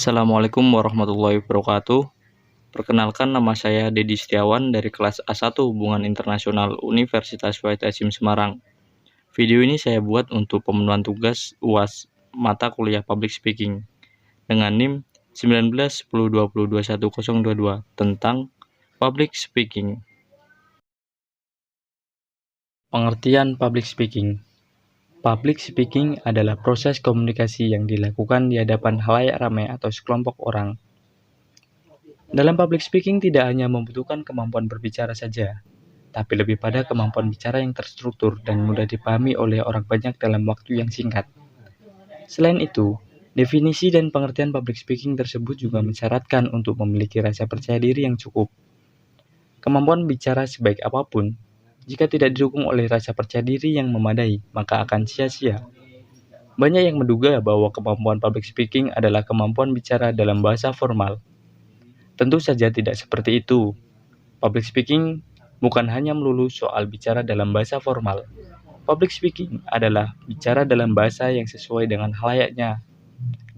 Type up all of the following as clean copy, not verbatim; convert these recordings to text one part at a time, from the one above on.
Assalamualaikum warahmatullahi wabarakatuh. Perkenalkan, nama saya Dedi Setiawan dari kelas A1 Hubungan Internasional Universitas Wahid Hasyim Semarang. Video ini saya buat untuk pemenuhan tugas UAS mata kuliah Public Speaking dengan NIM 1910202122 tentang Public Speaking. Pengertian Public Speaking. Public speaking adalah proses komunikasi yang dilakukan di hadapan khalayak ramai atau sekelompok orang. Dalam public speaking tidak hanya membutuhkan kemampuan berbicara saja, tapi lebih pada kemampuan bicara yang terstruktur dan mudah dipahami oleh orang banyak dalam waktu yang singkat. Selain itu, definisi dan pengertian public speaking tersebut juga mensyaratkan untuk memiliki rasa percaya diri yang cukup. Kemampuan bicara sebaik apapun, jika tidak didukung oleh rasa percaya diri yang memadai, maka akan sia-sia. Banyak yang menduga bahwa kemampuan public speaking adalah kemampuan bicara dalam bahasa formal. Tentu saja tidak seperti itu. Public speaking bukan hanya melulu soal bicara dalam bahasa formal. Public speaking adalah bicara dalam bahasa yang sesuai dengan khalayaknya.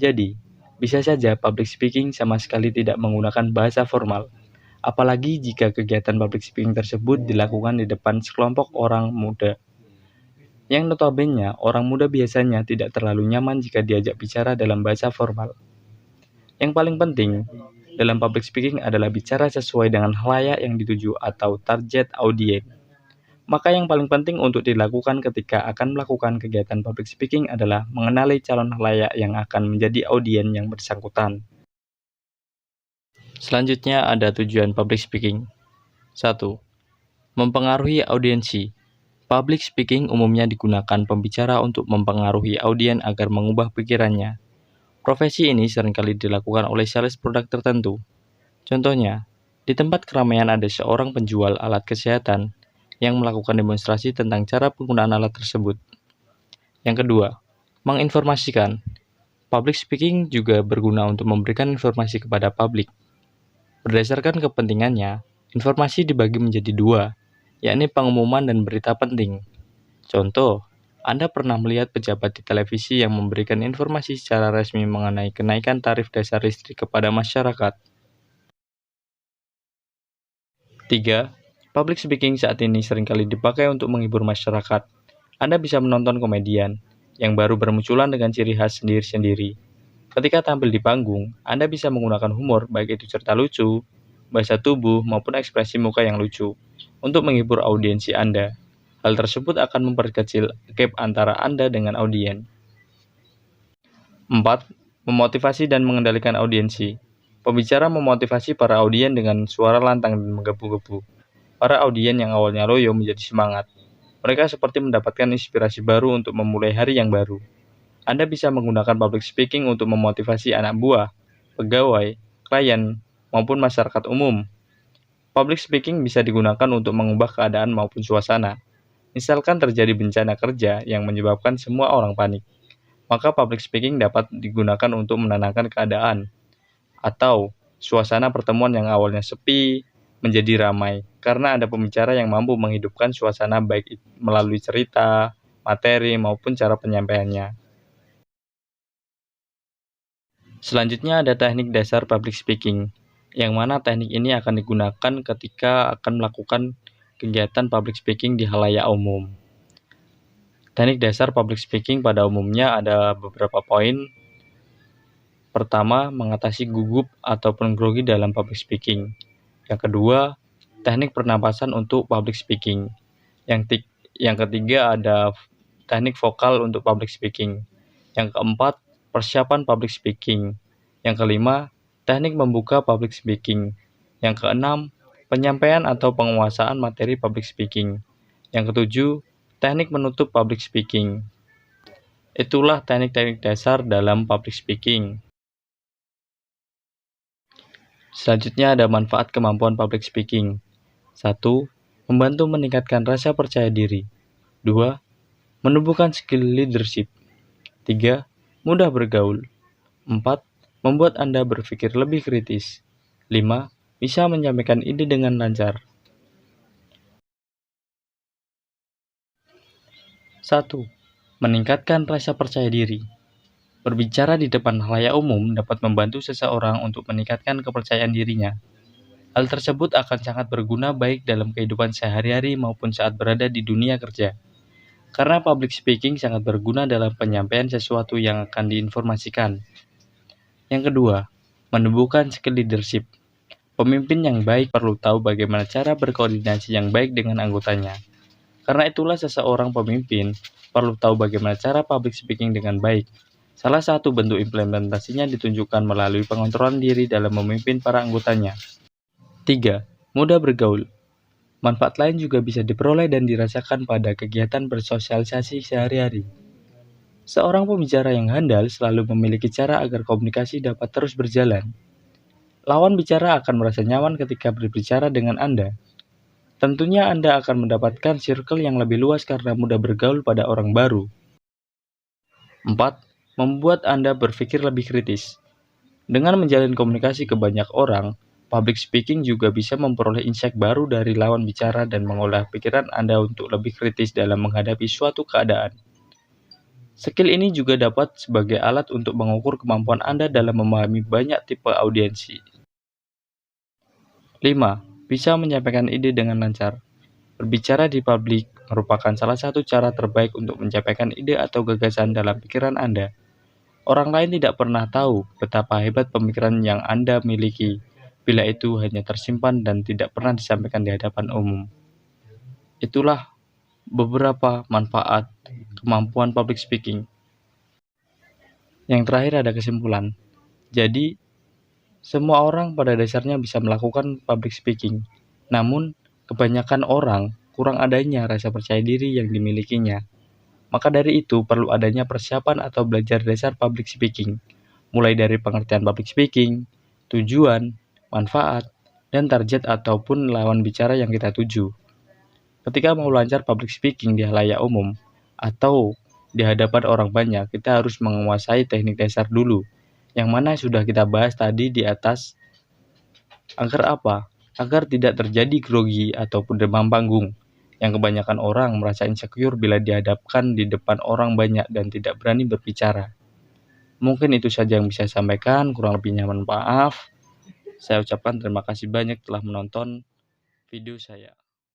Jadi, bisa saja public speaking sama sekali tidak menggunakan bahasa formal. Apalagi jika kegiatan public speaking tersebut dilakukan di depan sekelompok orang muda. Yang notabene, orang muda biasanya tidak terlalu nyaman jika diajak bicara dalam bahasa formal. Yang paling penting dalam public speaking adalah bicara sesuai dengan khalayak yang dituju atau target audiens. Maka yang paling penting untuk dilakukan ketika akan melakukan kegiatan public speaking adalah mengenali calon khalayak yang akan menjadi audiens yang bersangkutan. Selanjutnya ada tujuan public speaking. 1. Mempengaruhi audiensi. Public speaking umumnya digunakan pembicara untuk mempengaruhi audiens agar mengubah pikirannya. Profesi ini seringkali dilakukan oleh sales produk tertentu. Contohnya, di tempat keramaian ada seorang penjual alat kesehatan yang melakukan demonstrasi tentang cara penggunaan alat tersebut. Yang kedua, menginformasikan. Public speaking juga berguna untuk memberikan informasi kepada publik. Berdasarkan kepentingannya, informasi dibagi menjadi dua, yakni pengumuman dan berita penting. Contoh, Anda pernah melihat pejabat di televisi yang memberikan informasi secara resmi mengenai kenaikan tarif dasar listrik kepada masyarakat. 3. Public speaking saat ini seringkali dipakai untuk menghibur masyarakat. Anda bisa menonton komedian yang baru bermunculan dengan ciri khas sendiri-sendiri. Ketika tampil di panggung, Anda bisa menggunakan humor, baik itu cerita lucu, bahasa tubuh, maupun ekspresi muka yang lucu, untuk menghibur audiensi Anda. Hal tersebut akan memperkecil gap antara Anda dengan audiens. 4. Memotivasi dan mengendalikan audiensi. Pembicara memotivasi para audiens dengan suara lantang dan menggebu-gebu. Para audiens yang awalnya loyo menjadi semangat. Mereka seperti mendapatkan inspirasi baru untuk memulai hari yang baru. Anda bisa menggunakan public speaking untuk memotivasi anak buah, pegawai, klien, maupun masyarakat umum. Public speaking bisa digunakan untuk mengubah keadaan maupun suasana. Misalkan terjadi bencana kerja yang menyebabkan semua orang panik, maka public speaking dapat digunakan untuk menenangkan keadaan, atau suasana pertemuan yang awalnya sepi menjadi ramai, karena ada pembicara yang mampu menghidupkan suasana baik melalui cerita, materi, maupun cara penyampaiannya. Selanjutnya ada teknik dasar public speaking, yang mana teknik ini akan digunakan ketika akan melakukan kegiatan public speaking di khalayak umum. Teknik dasar public speaking pada umumnya ada beberapa poin. Pertama, mengatasi gugup ataupun grogi dalam public speaking. Yang kedua, teknik pernapasan untuk public speaking. Yang ketiga ada teknik vokal untuk public speaking. Yang keempat, persiapan public speaking. Yang kelima, teknik membuka public speaking. Yang keenam, penyampaian atau penguasaan materi public speaking. Yang ketujuh, teknik menutup public speaking. Itulah teknik-teknik dasar dalam public speaking. Selanjutnya ada manfaat kemampuan public speaking. 1. Membantu meningkatkan rasa percaya diri. 2. Menumbuhkan skill leadership. 3. Mudah bergaul. 4. Membuat Anda berpikir lebih kritis. 5. Bisa menyampaikan ide dengan lancar. 1. Meningkatkan rasa percaya diri. Berbicara di depan khalayak umum dapat membantu seseorang untuk meningkatkan kepercayaan dirinya. Hal tersebut akan sangat berguna baik dalam kehidupan sehari-hari maupun saat berada di dunia kerja. Karena public speaking sangat berguna dalam penyampaian sesuatu yang akan diinformasikan. Yang kedua, menumbuhkan skill leadership. Pemimpin yang baik perlu tahu bagaimana cara berkoordinasi yang baik dengan anggotanya. Karena itulah seseorang pemimpin perlu tahu bagaimana cara public speaking dengan baik. Salah satu bentuk implementasinya ditunjukkan melalui pengontrolan diri dalam memimpin para anggotanya. 3. Mudah bergaul. Manfaat lain juga bisa diperoleh dan dirasakan pada kegiatan bersosialisasi sehari-hari. Seorang pembicara yang handal selalu memiliki cara agar komunikasi dapat terus berjalan. Lawan bicara akan merasa nyaman ketika berbicara dengan Anda. Tentunya Anda akan mendapatkan circle yang lebih luas karena mudah bergaul pada orang baru. 4. Membuat Anda berpikir lebih kritis. Dengan menjalin komunikasi ke banyak orang, public speaking juga bisa memperoleh insight baru dari lawan bicara dan mengolah pikiran Anda untuk lebih kritis dalam menghadapi suatu keadaan. Skill ini juga dapat sebagai alat untuk mengukur kemampuan Anda dalam memahami banyak tipe audiensi. 5. Bisa menyampaikan ide dengan lancar. Berbicara di publik merupakan salah satu cara terbaik untuk menyampaikan ide atau gagasan dalam pikiran Anda. Orang lain tidak pernah tahu betapa hebat pemikiran yang Anda miliki bila itu hanya tersimpan dan tidak pernah disampaikan di hadapan umum. Itulah beberapa manfaat kemampuan public speaking. Yang terakhir ada kesimpulan. Jadi, semua orang pada dasarnya bisa melakukan public speaking. Namun, kebanyakan orang kurang adanya rasa percaya diri yang dimilikinya. Maka dari itu, perlu adanya persiapan atau belajar dasar public speaking, mulai dari pengertian public speaking, tujuan, manfaat, dan target ataupun lawan bicara yang kita tuju. Ketika mau lancar public speaking di halayak umum, atau di hadapan orang banyak, kita harus menguasai teknik dasar dulu, yang mana sudah kita bahas tadi di atas. Agar apa? Agar tidak terjadi grogi ataupun demam panggung, yang kebanyakan orang merasa insecure bila dihadapkan di depan orang banyak dan tidak berani berbicara. Mungkin itu saja yang bisa saya sampaikan, kurang lebihnya mohon maaf. Saya ucapkan terima kasih banyak telah menonton video saya.